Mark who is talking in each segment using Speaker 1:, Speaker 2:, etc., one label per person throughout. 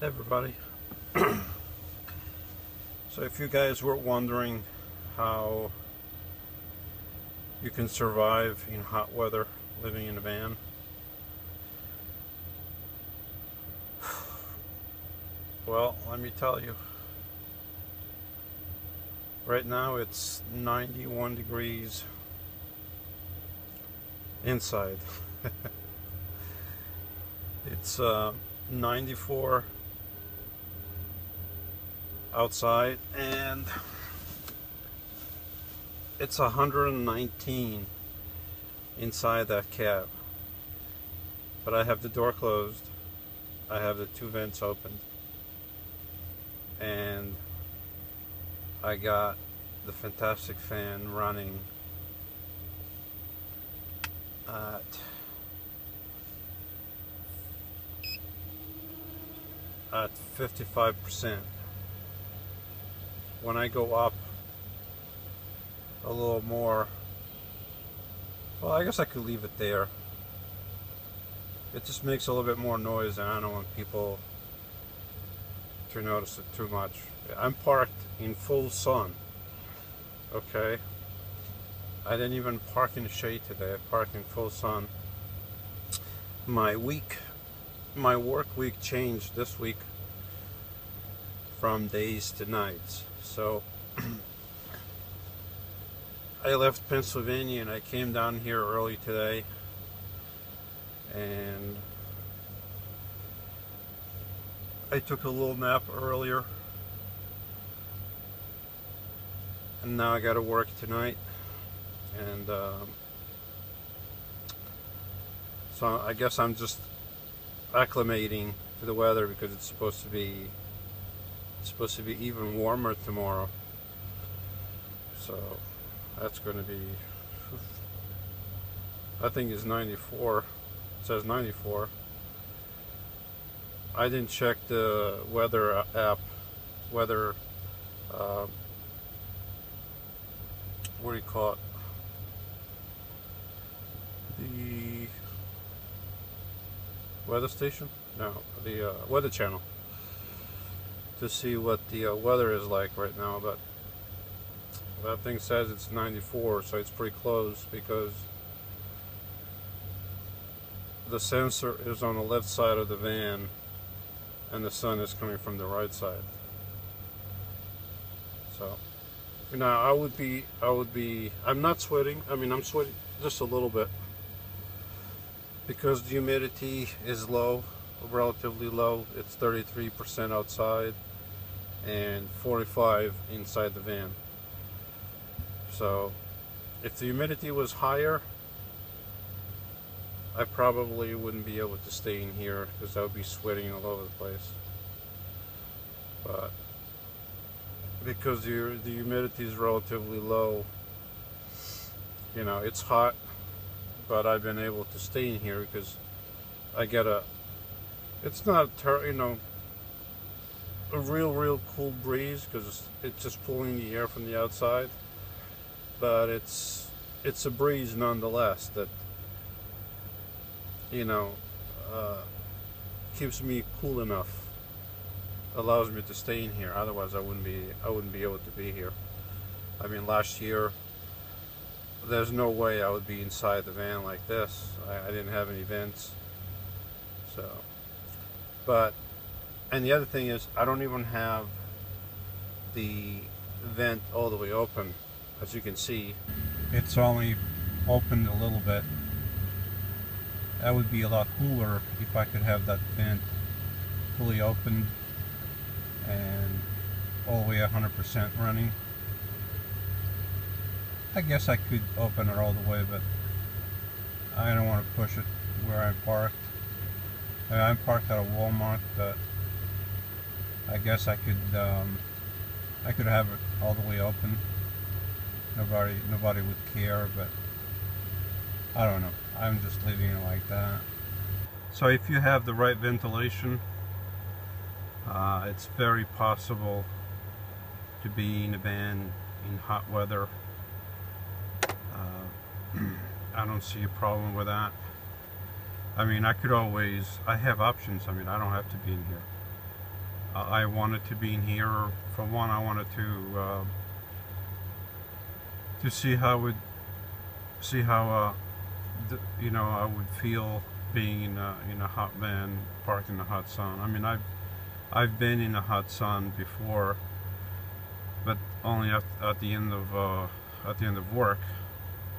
Speaker 1: Everybody. So if you guys were wondering how you can survive in hot weather living in a van, well, let me tell you. Right now it's 91 degrees inside. It's 94 outside, and it's 119 inside that cab. But I have the door closed, I have the two vents open, and I got the fantastic fan running at 55%. When I go up a little more, well, I guess I could leave it there. It just makes a little bit more noise, and I don't want people to notice it too much. I'm parked in full sun, okay? I didn't even park in the shade today. I parked in full sun. My work week changed this week from days to nights. So I left Pennsylvania and I came down here early today, and I took a little nap earlier, and now I got to work tonight. And so I guess I'm just acclimating to the weather, because it's supposed to be even warmer tomorrow. So that's going to be, I think it's 94. It says 94. I didn't check the weather app, what do you call it? The weather station? No, the weather channel, to see what the weather is like right now. But that thing says it's 94, so it's pretty close, because the sensor is on the left side of the van and the sun is coming from the right side. So, you know, I'm not sweating. I mean, I'm sweating just a little bit, because the humidity is low, relatively low. It's 33% outside and 45% inside the van. So if the humidity was higher, I probably wouldn't be able to stay in here, because I would be sweating all over the place. But because the humidity is relatively low, you know, it's hot, but I've been able to stay in here because I get it's not a real cool breeze, because it's just pulling the air from the outside, but it's a breeze nonetheless that, you know, keeps me cool enough, allows me to stay in here. Otherwise I wouldn't be able to be here. I mean, last year there's no way I would be inside the van like this. I didn't have any vents. So, but, and the other thing is, I don't even have the vent all the way open. As you can see, it's only opened a little bit. That would be a lot cooler if I could have that vent fully open and all the way 100% running. I guess I could open it all the way, but I don't want to push it where I'm parked. I'm parked at a Walmart, but I guess I could have it all the way open. Nobody would care, but I don't know. I'm just leaving it like that. So if you have the right ventilation, it's very possible to be in a van in hot weather. I don't see a problem with that. I mean, I have options. I mean, I don't have to be in here. I wanted to be in here. For one, I wanted to see how you know, I would feel being in a hot van parked in the hot sun. I mean, I've been in the hot sun before, but only at the end of work,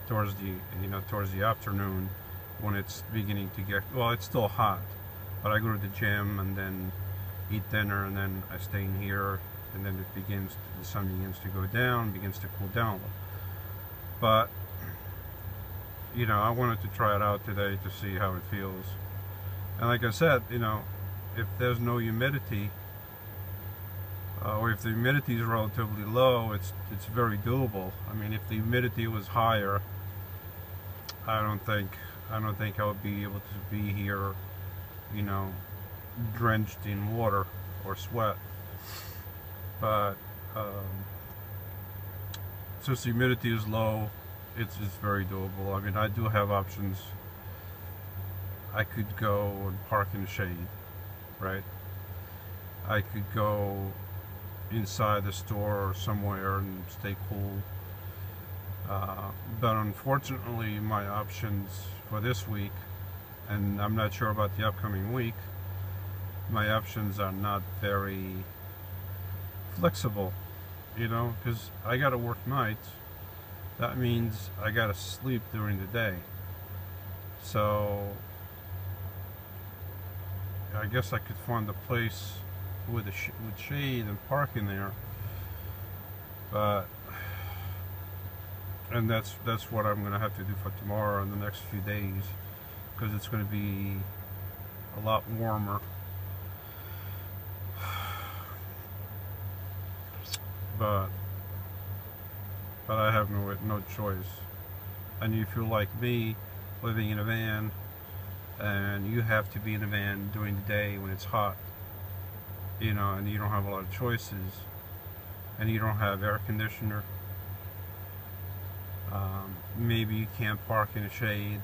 Speaker 1: towards the afternoon, when it's beginning to get, well, it's still hot, but I go to the gym and then eat dinner, and then I stay in here, and then the sun begins to go down, begins to cool down a little. But you know, I wanted to try it out today to see how it feels. And like I said, you know, if there's no humidity, or if the humidity is relatively low, it's very doable. I mean, if the humidity was higher, I don't think I would be able to be here, you know, drenched in water or sweat. But since the humidity is low, it's very doable. I mean, I do have options. I could go and park in the shade, right? I could go inside the store or somewhere and stay cool. But unfortunately, my options for this week, and I'm not sure about the upcoming week, my options are not very flexible, you know, because I gotta work nights. That means I gotta sleep during the day. So I guess I could find a place with shade and park in there, and that's what I'm gonna have to do for tomorrow and the next few days, because it's gonna be a lot warmer. But I have no choice. And if you're like me, living in a van, and you have to be in a van during the day when it's hot, you know, and you don't have a lot of choices, and you don't have air conditioner, maybe you can't park in the shade.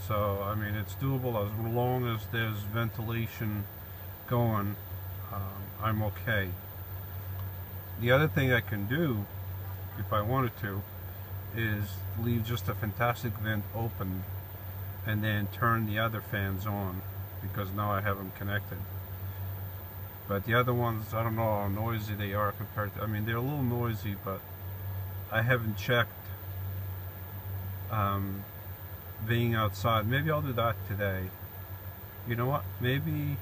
Speaker 1: So I mean, it's doable as long as there's ventilation going. I'm okay. The other thing I can do, if I wanted to, is leave just a fantastic vent open and then turn the other fans on, because now I have them connected. But the other ones, I don't know how noisy they are compared to, I mean, they're a little noisy, but I haven't checked being outside. Maybe I'll do that today. You know what? Maybe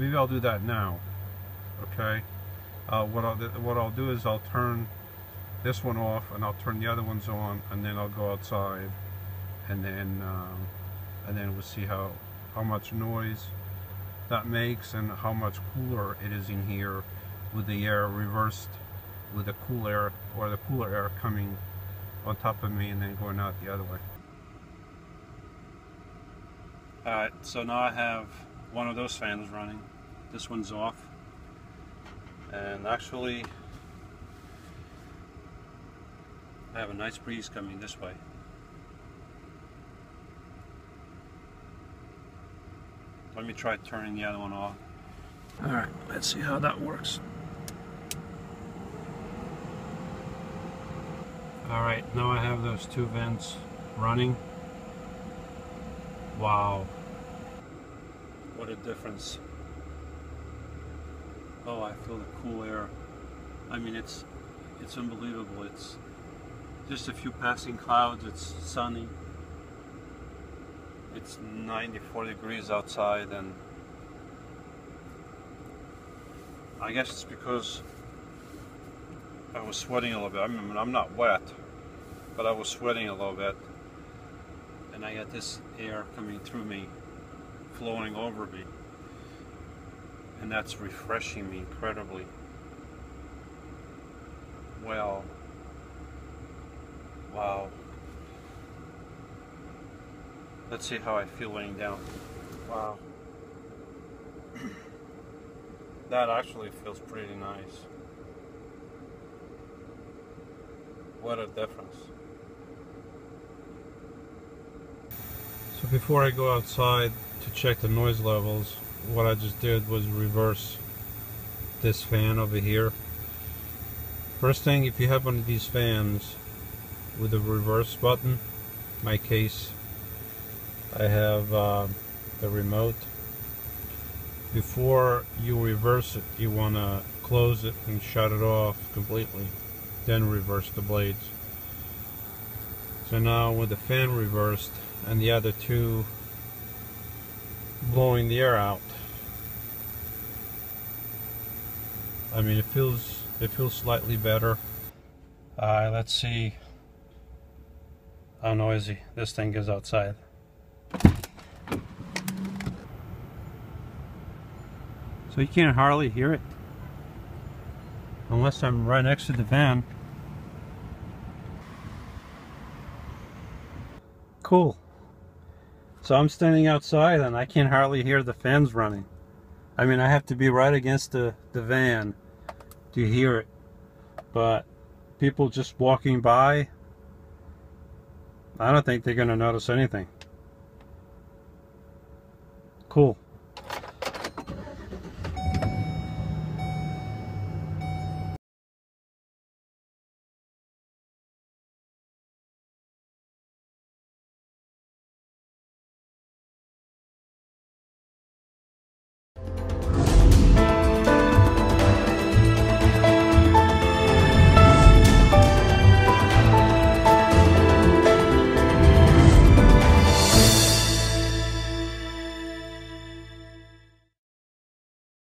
Speaker 1: I'll do that now. Okay. What I'll do is I'll turn this one off and I'll turn the other ones on, and then I'll go outside, and then we'll see how much noise that makes and how much cooler it is in here, with the air reversed, with the cool air, or the cooler air coming on top of me and then going out the other way. Alright, so now I have one of those fans running. This one's off. And actually, I have a nice breeze coming this way. Let me try turning the other one off. Alright, let's see how that works. Alright, now I have those two vents running. Wow. What a difference. Oh, I feel the cool air. I mean, it's unbelievable. It's just a few passing clouds. It's sunny. It's 94 degrees outside, and I guess it's because I was sweating a little bit. I mean, I'm not wet, but I was sweating a little bit, and I got this air coming through me, flowing over me. And that's refreshing me incredibly. Well, wow. Let's see how I feel laying down. Wow. That actually feels pretty nice. What a difference. So before I go outside to check the noise levels, what I just did was reverse this fan over here. First thing, if you have one of these fans with a reverse button, in my case I have the remote. Before you reverse it, you want to close it and shut it off completely, then reverse the blades. So now with the fan reversed and the other two blowing the air out, I mean, it feels slightly better. Let's see how noisy this thing is outside. So you can't hardly hear it unless I'm right next to the van. Cool. So I'm standing outside and I can hardly hear the fans running. I mean, I have to be right against the van to hear it. But people just walking by, I don't think they're going to notice anything. Cool.